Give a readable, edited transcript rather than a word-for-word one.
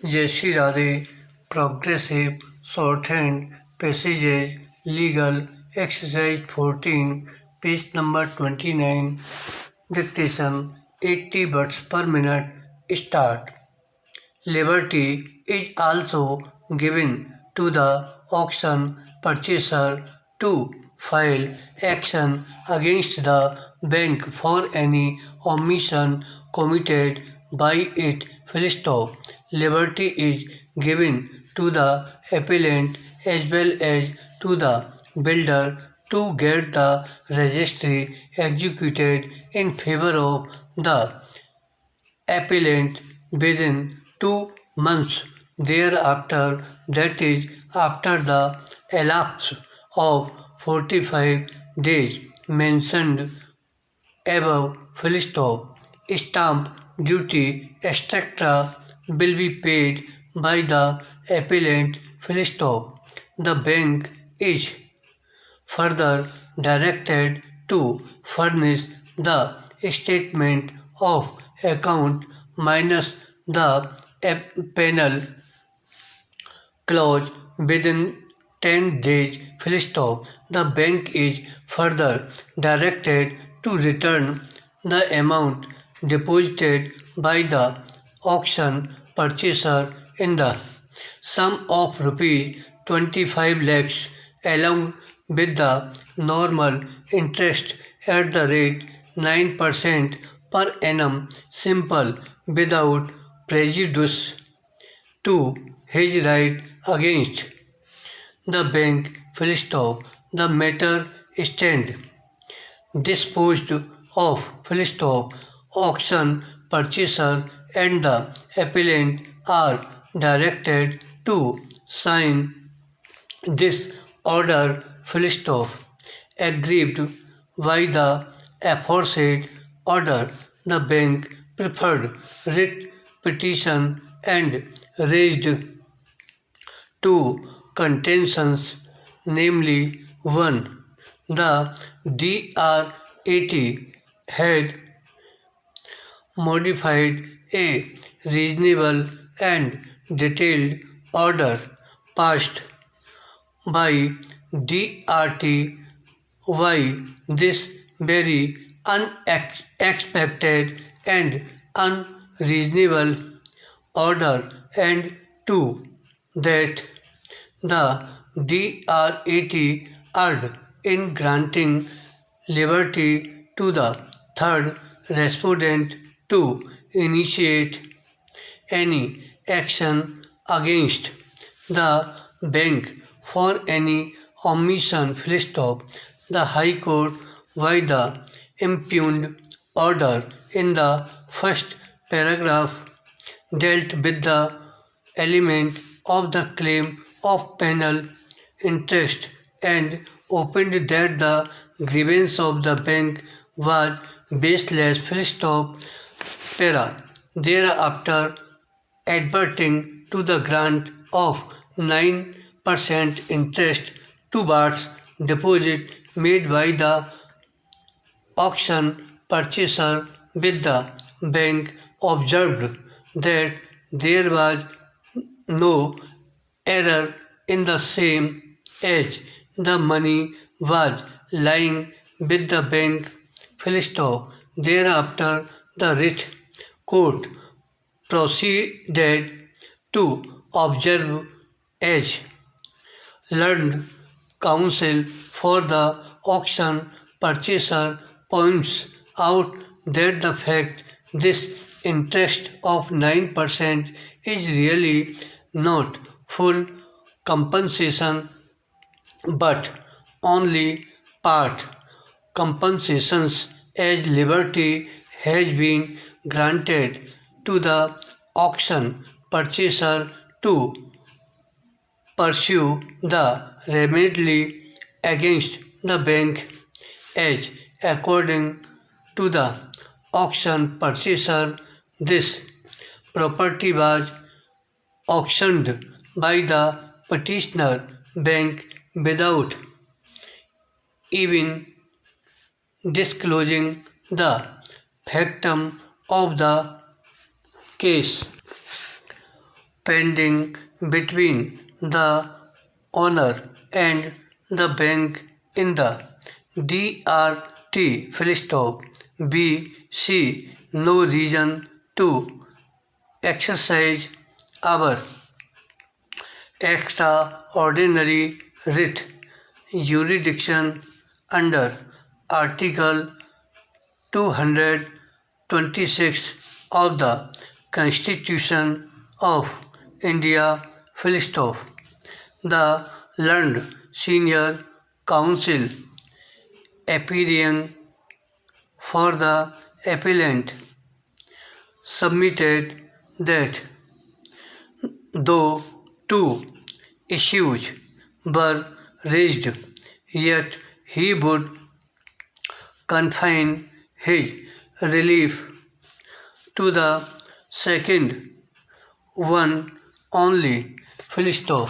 Jai Shri Radhe, Progressive Shorthand Passages, Legal, Exercise 14, page number 29, Dictation 80 words per minute, start. Liberty is also given to the auction purchaser to file action against the bank for any omission committed by it. Full stop. Liberty is given to the appellant as well as to the builder to get the registry executed in favor of the appellant within 2 months thereafter, that is, after the elapse of 45 days mentioned above. Full stop. Stamp duty etc. will be paid by the appellant. Full stop. The bank is further directed to furnish the statement of account minus the penal clause within 10 days. Full stop. The bank is further directed to return the amount deposited by the auction purchaser in the sum of rupees 25 lakhs along with the normal interest at the rate 9% per annum, simple, without prejudice to his right against the bank. Full stop. The matter stand disposed of. Full stop. Auction purchaser and the appellant are directed to sign this order. Full stop. Aggrieved by the aforesaid order, the bank preferred writ petition and raised two contentions, namely 1. The DRAT had modified a reasonable and detailed order passed by DRT. Why this very unexpected and unreasonable order, and 2. That the DRAT erred in granting liberty to the third respondent to initiate any action against the bank for any omission. Full stop. The High Court, by the impugned order in the first paragraph, dealt with the element of the claim of penal interest and opened that the grievance of the bank was baseless. Full stop. Para. Thereafter, adverting to the grant of 9% interest towards deposit made by the auction purchaser with the bank, observed that there was no error in the same as the money was lying with the bank. Full stop. Thereafter, the writ court proceeded to observe as learned counsel for the auction purchaser points out that the fact this interest of 9% is really not full compensation but only part compensations, as liberty has been granted to the auction purchaser to pursue the remedy against the bank, as according to the auction purchaser this property was auctioned by the petitioner bank without even disclosing the factum of the case. pending between the owner and the bank in the DRT full stop. B. C. No reason to exercise our extraordinary writ jurisdiction under Article 226 of the Constitution of India full stop. The learned senior counsel appearing for the appellant submitted that though two issues were raised, yet he would confine his relief to the second one only. Full stop.